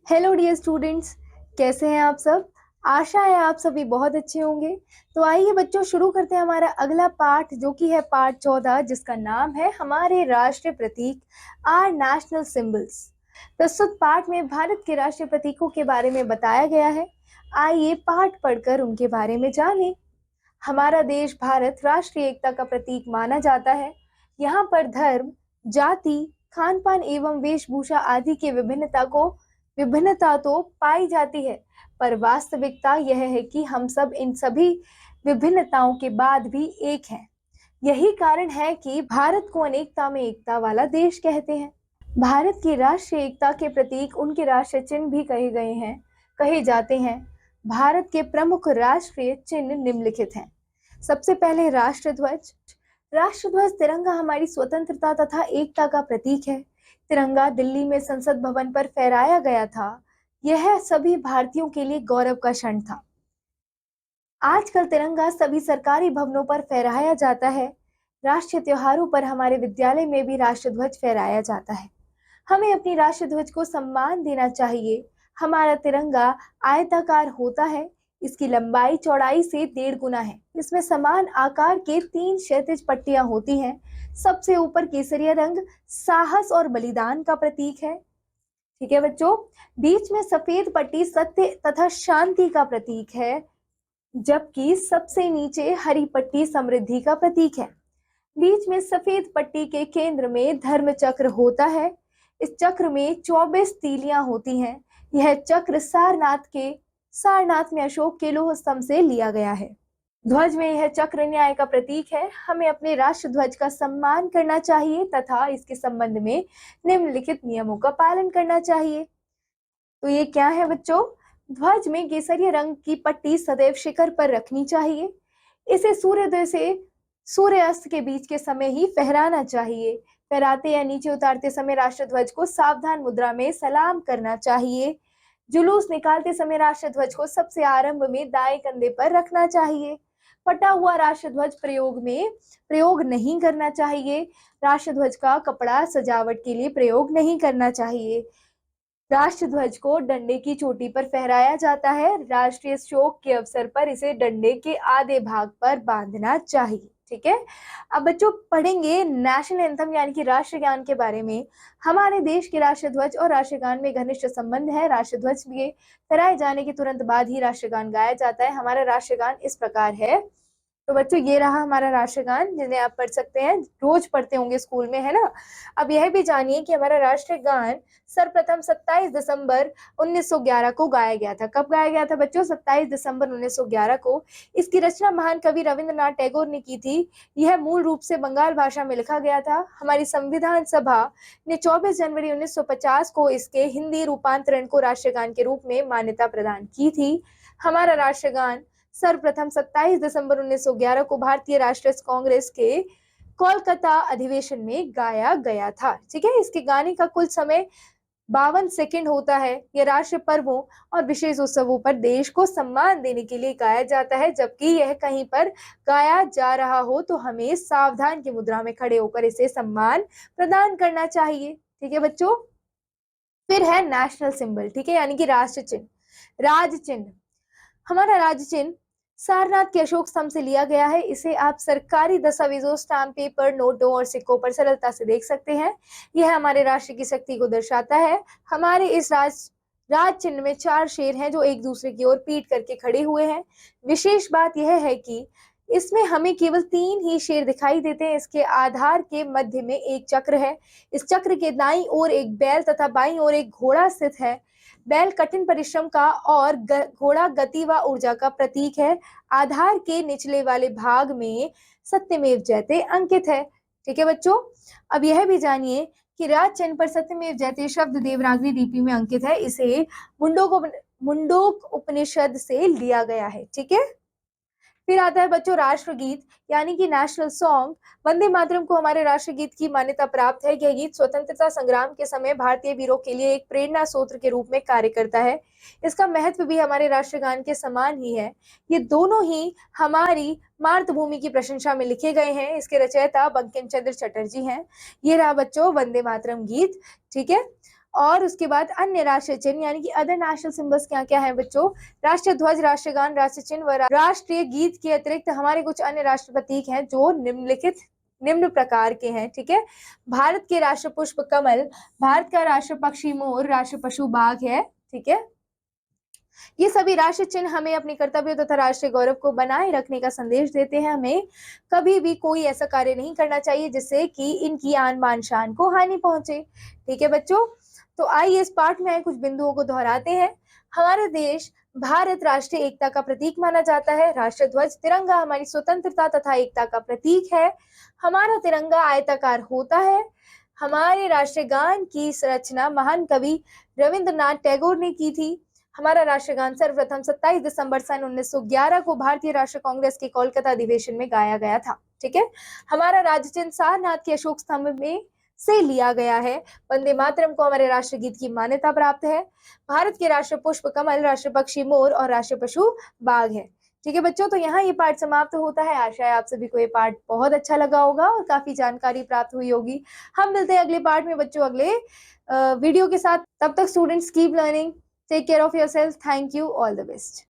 Hello dear students, कैसे हैं आप सब। आशा है आप सभी बहुत अच्छे होंगे। तो आइए बच्चों, शुरू करते हैं हमारा अगला पाठ, जो कि है पाठ 14, जिसका नाम है हमारे राष्ट्रीय प्रतीक, आर नेशनल सिंबल्स। प्रस्तुत पाठ में भारत के राष्ट्रीय प्रतीकों के बारे में बताया गया है। आइए पाठ पढ़कर उनके बारे में जानें। हमारा देश भारत राष्ट्रीय एकता का प्रतीक माना जाता है। यहाँ पर धर्म, जाति, खान पान एवं वेशभूषा आदि की विभिन्नता तो पाई जाती है, पर वास्तविकता यह है कि हम सब इन सभी विभिन्नताओं के बाद भी एक हैं। यही कारण है कि भारत को अनेकता में एकता वाला देश कहते हैं। भारत की राष्ट्रीय एकता के प्रतीक उनके राष्ट्रीय चिन्ह भी कहे जाते हैं। भारत के प्रमुख राष्ट्रीय चिन्ह निम्नलिखित हैं। सबसे पहले राष्ट्रध्वज। राष्ट्रध्वज तिरंगा हमारी स्वतंत्रता तथा एकता का प्रतीक है। तिरंगा दिल्ली में संसद भवन पर फहराया गया था। यह सभी भारतीयों के लिए गौरव का क्षण था। आजकल तिरंगा सभी सरकारी भवनों पर फहराया जाता है। राष्ट्रीय त्योहारों पर हमारे विद्यालय में भी राष्ट्रध्वज फहराया जाता है। हमें अपनी राष्ट्रध्वज को सम्मान देना चाहिए। हमारा तिरंगा आयताकार होता है। इसकी लंबाई चौड़ाई से 1.5 गुना है। इसमें समान आकार के 3 क्षैतिज पट्टियां होती हैं। सबसे ऊपर केसरिया रंग साहस और बलिदान का प्रतीक है। ठीक है बच्चों। बीच में सफेद पट्टी सत्य तथा शांति का प्रतीक है, जबकि सबसे नीचे हरी पट्टी समृद्धि का प्रतीक है। बीच में सफेद पट्टी के केंद्र में धर्म चक्र होता है। इस चक्र में 24 तीलियां होती हैं। यह चक्र सारनाथ में अशोक के लौह स्तंभ से लिया गया है। ध्वज में यह चक्र न्याय का प्रतीक है। हमें अपने राष्ट्र ध्वज का सम्मान करना चाहिए तथा इसके संबंध में निम्नलिखित नियमों का पालन करना चाहिए। तो ये क्या है बच्चों? ध्वज में केसरिया रंग की पट्टी सदैव शिखर पर रखनी चाहिए। इसे सूर्योदय से सूर्यास्त के बीच के समय ही फहराना चाहिए। फहराते या नीचे उतारते समय राष्ट्रध्वज को सावधान मुद्रा में सलाम करना चाहिए। जुलूस निकालते समय राष्ट्रध्वज को सबसे आरंभ में दाएं कंधे पर रखना चाहिए। फटा हुआ राष्ट्रध्वज प्रयोग नहीं करना चाहिए। राष्ट्रध्वज का कपड़ा सजावट के लिए प्रयोग नहीं करना चाहिए। राष्ट्रध्वज को डंडे की चोटी पर फहराया जाता है। राष्ट्रीय शोक के अवसर पर इसे डंडे के आधे भाग पर बांधना चाहिए। ठीक है। अब बच्चों पढ़ेंगे नेशनल एंथम यानी कि राष्ट्रगान के बारे में। हमारे देश के राष्ट्रध्वज और राष्ट्रगान में घनिष्ठ संबंध है। राष्ट्रध्वज के फहराए जाने के तुरंत बाद ही राष्ट्रगान गाया जाता है। हमारा राष्ट्रगान इस प्रकार है। तो बच्चों ये रहा हमारा राष्ट्रगान, जिन्हें आप पढ़ सकते हैं, रोज पढ़ते होंगे स्कूल में, है ना। अब यह भी जानिए कि हमारा राष्ट्रगान सर्वप्रथम 27 दिसंबर 1911 को गाया गया था। कब गाया गया था बच्चों? 27 दिसंबर 1911 को। इसकी रचना महान कवि रविंद्रनाथ टैगोर ने की थी। यह मूल रूप से बंगाल भाषा में लिखा गया था। हमारी संविधान सभा ने 24 जनवरी 1950 को इसके हिंदी रूपांतरण को राष्ट्रगान के रूप में मान्यता प्रदान की थी। हमारा राष्ट्रगान सर्वप्रथम 27 दिसंबर 1911 को भारतीय राष्ट्रीय कांग्रेस के कोलकाता अधिवेशन में गाया गया था। ठीक है। इसके गाने का कुल समय 52 सेकंड होता है। यह राष्ट्रीय पर्वों और विशेष उत्सवों पर देश को सम्मान देने के लिए गाया जाता है। जबकि यह कहीं पर गाया जा रहा हो तो हमें सावधान की मुद्रा में खड़े होकर इसे सम्मान प्रदान करना चाहिए। ठीक है बच्चों। फिर है नेशनल सिंबल। ठीक है, यानी कि राष्ट्र चिन्ह, राज चिन्ह। हमारा राज्य चिन्ह सारनाथ के अशोक स्तंभ से लिया गया है। इसे आप सरकारी दस्तावेजों, स्टाम्प पेपर, नोटों और सिक्कों पर सरलता से देख सकते हैं। यह हमारे राष्ट्र की शक्ति को दर्शाता है। हमारे इस राज चिन्ह में 4 शेर हैं जो एक दूसरे की ओर पीठ करके खड़े हुए हैं। विशेष बात यह है कि इसमें हमें केवल 3 ही शेर दिखाई देते हैं। इसके आधार के मध्य में एक चक्र है। इस चक्र के दाईं ओर एक बैल तथा बाईं ओर एक घोड़ा स्थित है। बैल कठिन परिश्रम का और घोड़ा गति व ऊर्जा का प्रतीक है। आधार के निचले वाले भाग में सत्यमेव जयते अंकित है। ठीक है बच्चों। अब यह भी जानिए कि राज चिन्ह पर सत्यमेव जयते शब्द देवनागरी लिपि में अंकित है। इसे मुंडोक उपनिषद से लिया गया है। ठीक है। फिर आता है बच्चों राष्ट्रगीत यानी कि नेशनल सॉन्ग। वंदे मातरम को हमारे राष्ट्रगीत की मान्यता प्राप्त है। यह गीत स्वतंत्रता संग्राम के समय भारतीय वीरों के लिए एक प्रेरणा स्रोत के रूप में कार्य करता है। इसका महत्व भी हमारे राष्ट्रगान के समान ही है। ये दोनों ही हमारी मातृभूमि की प्रशंसा में लिखे गए हैं। इसके रचयिता बंकिम चंद्र चटर्जी हैं। ये रहा बच्चों वंदे मातरम गीत। ठीक है। और उसके बाद अन्य राष्ट्रीय चिन्ह यानी कि अदर नेशनल सिंबल्स क्या क्या है बच्चों, राष्ट्रीय ध्वज, राष्ट्रगान, राष्ट्रीय चिन्ह व राष्ट्रीय गीत के अतिरिक्त हमारे कुछ अन्य राष्ट्र प्रतीक हैं जो निम्न प्रकार के हैं। ठीक है, भारत के राष्ट्र पुष्प कमल, भारत का राष्ट्र पक्षी मोर, राष्ट्र पशु बाघ है। ठीक है, ये सभी राष्ट्रीय चिन्ह हमें अपने कर्तव्यों तथा राष्ट्रीय गौरव को बनाए रखने का संदेश देते हैं। हमें कभी भी कोई ऐसा कार्य नहीं करना चाहिए जिससे कि इनकी आन बान शान को हानि पहुंचे। ठीक है बच्चों, तो आइए इस पाठ में कुछ बिंदुओं को दोहराते हैं। हमारे देश भारत राष्ट्रीय एकता का प्रतीक माना जाता है। राष्ट्रीय ध्वज तिरंगा हमारी स्वतंत्रता तथा एकता का प्रतीक है। हमारा तिरंगा आयताकार होता है। हमारे राष्ट्रीय गान की रचना महान कवि रविंद्रनाथ टैगोर ने की थी। हमारा राष्ट्रगान सर्वप्रथम 27 दिसंबर सन 1911 को भारतीय राष्ट्रीय कांग्रेस के कोलकाता अधिवेशन में गाया गया था। ठीक है, हमारा राज्य चिन्ह सारनाथ के अशोक स्तंभ में से लिया गया है। वंदे मातरम को हमारे राष्ट्रगीत की मान्यता प्राप्त है। भारत के राष्ट्र पुष्प कमल, राष्ट्र पक्षी मोर और राष्ट्र पशु बाघ है। ठीक है बच्चों, तो यहाँ ये पाठ समाप्त होता है। आशा है आप सभी को ये पाठ बहुत अच्छा लगा होगा और काफी जानकारी प्राप्त हुई होगी। हम मिलते हैं अगले पाठ में बच्चों, अगले वीडियो के साथ। तब तक students keep learning, take care of yourself. Thank you, all the best.